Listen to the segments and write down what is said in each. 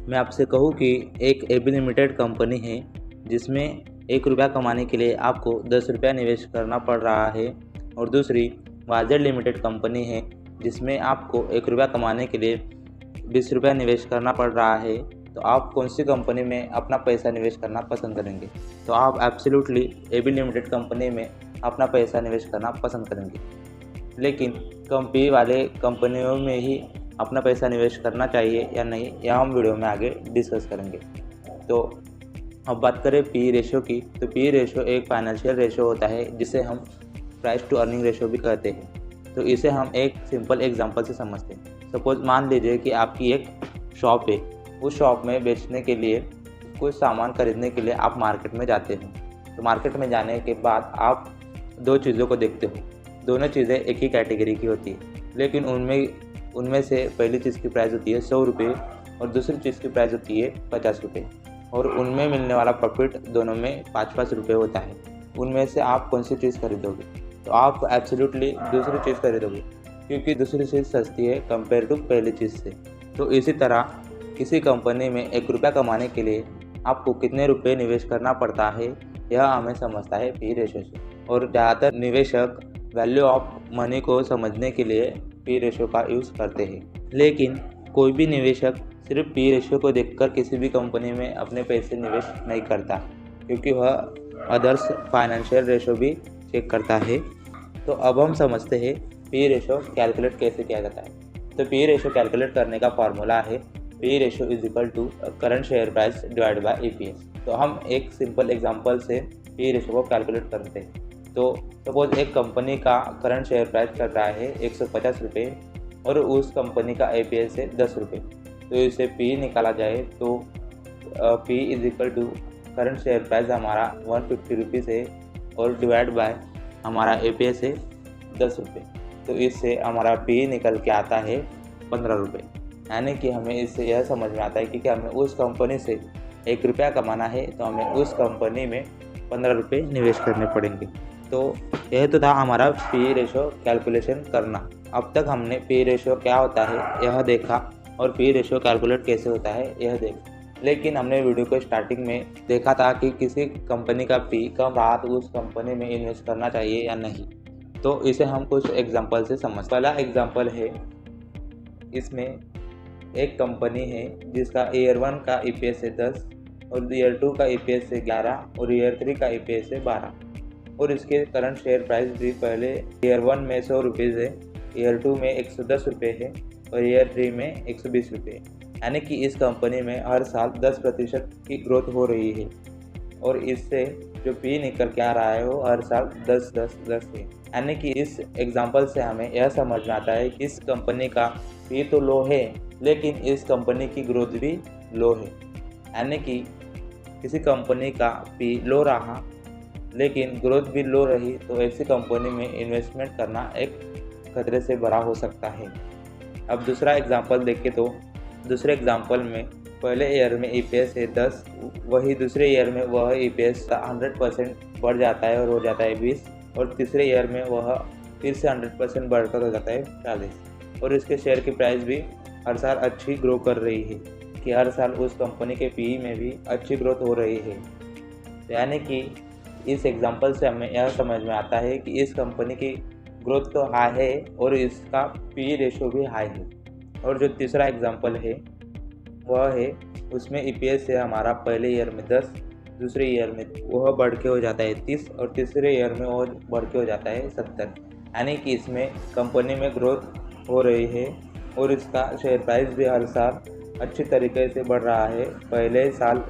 मैं आपसे कहूँ कि एक एबी लिमिटेड कंपनी है जिसमें ₹1 कमाने के लिए आपको ₹10 निवेश करना पड़ रहा है, और दूसरी वाजेड लिमिटेड कंपनी है जिसमें आपको ₹1 कमाने के लिए ₹20 निवेश करना पड़ रहा है। तो आप कौन सी कंपनी में अपना पैसा निवेश करना पसंद करेंगे? तो आप एब्सोल्युटली एबी लिमिटेड कंपनी में अपना पैसा निवेश करना पसंद करेंगे। लेकिन कंपनी वाले कंपनियों में ही अपना पैसा निवेश करना चाहिए या नहीं, यह हम वीडियो में आगे डिस्कस करेंगे। तो अब बात करें पी रेशो की, तो पी रेशो एक फाइनेंशियल रेशो होता है जिसे हम प्राइस टू अर्निंग रेशो भी कहते हैं। तो इसे हम एक सिंपल एग्जांपल से समझते हैं। सपोज मान लीजिए कि आपकी एक शॉप है, उस शॉप में बेचने के लिए कुछ सामान खरीदने के लिए आप मार्केट में जाते हो। तो मार्केट में जाने के बाद आप दो चीज़ों को देखते हो, दोनों चीज़ें एक ही कैटेगरी की होती है, लेकिन उनमें से पहली चीज़ की प्राइस होती है ₹100 और दूसरी चीज़ की प्राइस होती है ₹50, और उनमें मिलने वाला प्रॉफिट दोनों में ₹5 होता है। उनमें से आप कौन सी चीज़ खरीदोगे? तो आप एब्सोल्युटली दूसरी चीज़ खरीदोगे, क्योंकि दूसरी चीज़ सस्ती है कंपेयर टू पहली चीज़ से। तो इसी तरह किसी कंपनी में ₹1 कमाने के लिए आपको कितने रुपये निवेश करना पड़ता है, यह हमें समझता है पी रेशो से। और ज़्यादातर निवेशक वैल्यू ऑफ मनी को समझने के लिए पी रेशो का यूज़ करते हैं, लेकिन कोई भी निवेशक सिर्फ पी रेशो को देखकर किसी भी कंपनी में अपने पैसे निवेश नहीं करता, क्योंकि वह अदर्स फाइनेंशियल रेशो भी चेक करता है। तो अब हम समझते हैं पी रेशो कैलकुलेट कैसे किया जाता है। तो पी रेशो कैलकुलेट करने का फॉर्मूला है P ratio is equal to current share price divide by EPS। तो हम एक सिंपल एग्जांपल से पी रेशो को कैलकुलेट करते हैं। तो सपोज एक कंपनी का करंट शेयर प्राइस चल रहा है ₹150 और उस कंपनी का EPS है ₹10। तो इसे P निकाला जाए तो P is equal to current share price हमारा ₹150 है और डिवाइड बाय हमारा EPS है ₹10। तो इससे हमारा P निकल के आता है ₹15। यानी कि हमें इससे यह समझ में आता है कि हमें उस कंपनी से ₹1 कमाना है, तो हमें उस कंपनी में ₹15 निवेश करने पड़ेंगे। तो यह तो था हमारा पी रेशो कैलकुलेशन करना। अब तक हमने पी रेशो क्या होता है यह देखा, और पी रेशो कैलकुलेट कैसे होता है यह देखा। लेकिन हमने वीडियो को स्टार्टिंग में देखा था कि किसी कंपनी का पी कम रहा तो उस कंपनी में इन्वेस्ट करना चाहिए या नहीं। तो इसे हम कुछ एग्जांपल से समझ। पहला एग्जांपल है, इसमें एक कंपनी है जिसका ईयर 1 का EPS है 10 और ईयर 2 का EPS है 11 और ईयर 3 का EPS है 12, और इसके करंट शेयर प्राइस भी पहले ईयर 1 में ₹100 है, ईयर 2 में ₹110 है और ईयर 3 में ₹120 है। यानी कि इस कंपनी में हर साल 10% की ग्रोथ हो रही है, और इससे जो पी निकल के आ रहा है वो हर साल 10-10-10 है। यानी कि इस एग्जांपल से हमें यह समझ में आता है कि इस कंपनी का पी तो लो है, लेकिन इस कंपनी की ग्रोथ भी लो है। यानी कि किसी कंपनी का पी लो रहा लेकिन ग्रोथ भी लो रही, तो ऐसी कंपनी में इन्वेस्टमेंट करना एक खतरे से भरा हो सकता है। अब दूसरा एग्जांपल देखें तो दूसरे एग्जांपल में पहले ईयर में EPS है 10, वही दूसरे ईयर में वह EPS 100% बढ़ जाता है और हो जाता है 20, और तीसरे ईयर में वह फिर से 100% बढ़कर हो जाता है 40, और इसके शेयर की प्राइस भी हर साल अच्छी ग्रो कर रही है कि हर साल उस कंपनी के PE में भी अच्छी ग्रोथ हो रही है। यानी कि इस एग्जांपल से हमें यह समझ में आता है कि इस कंपनी की ग्रोथ तो हाई है और इसका PE रेशो भी हाई है। और जो तीसरा एग्जांपल है वह है, उसमें EPS है हमारा पहले ईयर में 10, दूसरे ईयर में वह बढ़ के हो जाता है 30 और तीसरे ईयर में वह बढ़ के हो जाता है 70। यानी कि इसमें कंपनी में ग्रोथ हो रही है और इसका शेयर प्राइस भी हर साल अच्छी तरीके से बढ़ रहा है। पहले साल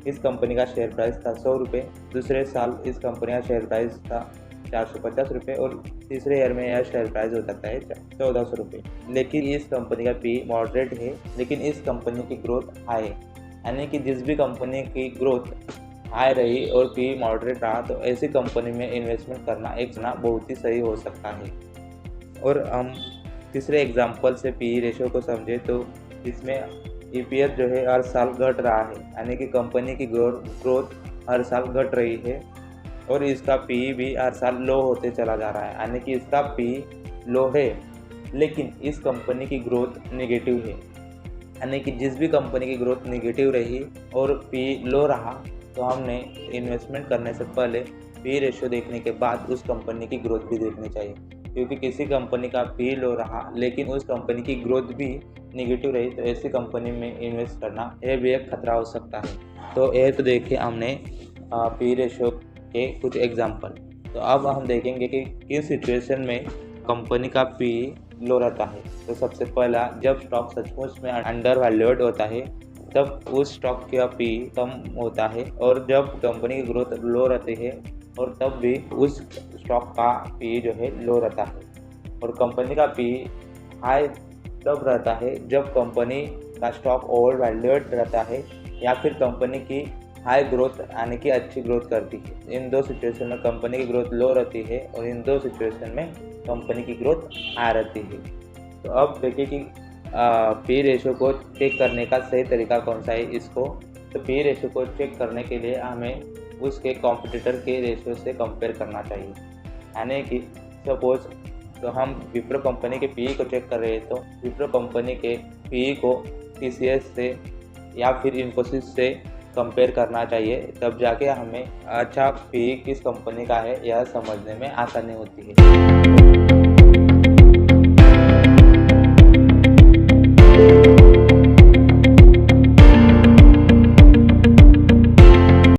इस कंपनी का शेयर प्राइस था ₹100, दूसरे साल इस कंपनी का शेयर प्राइस था ₹450 और तीसरे ईयर में यह शेयर प्राइस हो जाता है ₹1400। लेकिन इस कंपनी का पी मॉडरेट है, लेकिन इस कंपनी की ग्रोथ हाई है। यानी कि जिस भी कंपनी की ग्रोथ हाई रही और पी मॉडरेट रहा, तो ऐसी कंपनी में इन्वेस्टमेंट करना एक बहुत ही सही हो सकता है। और हम तीसरे एग्जाम्पल से पी रेशो को समझे तो इसमें EPS जो है हर साल घट रहा है, यानी कि कंपनी की ग्रोथ हर साल घट रही है और इसका PE भी हर साल लो होते चला जा रहा है। यानी कि इसका PE लो है, लेकिन इस कंपनी की ग्रोथ नेगेटिव है। यानी कि जिस भी कंपनी की ग्रोथ नेगेटिव रही और पी लो रहा तो हमने इन्वेस्टमेंट करने से पहले पी रेशियो देखने के बाद उस कंपनी की ग्रोथ भी देखनी चाहिए, क्योंकि किसी कंपनी का पी लो रहा लेकिन उस कंपनी की ग्रोथ भी नेगेटिव रही तो ऐसी कंपनी में इन्वेस्ट करना यह भी एक खतरा हो सकता है। तो ये तो देखिए हमने पी रेशियो के कुछ एग्जाम्पल। तो अब हम देखेंगे कि किस सिचुएशन में कंपनी का पी लो रहता है। तो सबसे पहला, जब स्टॉक सचमुच में अंडर वैल्यूड होता है तब उस स्टॉक का पी कम होता है, और जब कंपनी की ग्रोथ लो रहती है और तब भी उस स्टॉक का पी जो है लो रहता है। और कंपनी का पी हाई तब रहता है जब कंपनी का स्टॉक ओवर वैल्यूड रहता है या फिर कंपनी की हाई ग्रोथ यानी कि अच्छी ग्रोथ करती है। इन दो सिचुएशन में कंपनी की ग्रोथ लो रहती है और इन दो सिचुएशन में कंपनी की ग्रोथ हाई रहती है। तो अब देखिए कि पी रेशियो को चेक करने का सही तरीका कौन सा है इसको। तो पी रेशियो को चेक करने के लिए हमें उसके कॉम्पिटिटर के रेशियो से कंपेयर करना चाहिए। यानी कि सपोज तो हम विप्रो कंपनी के पी को चेक कर रहे हैं तो विप्रो कंपनी के पी को टीसीएस से या फिर इन्फोसिस से कंपेयर करना चाहिए, तब जाके हमें अच्छा पी किस कंपनी का है यह समझने में आसानी होती है।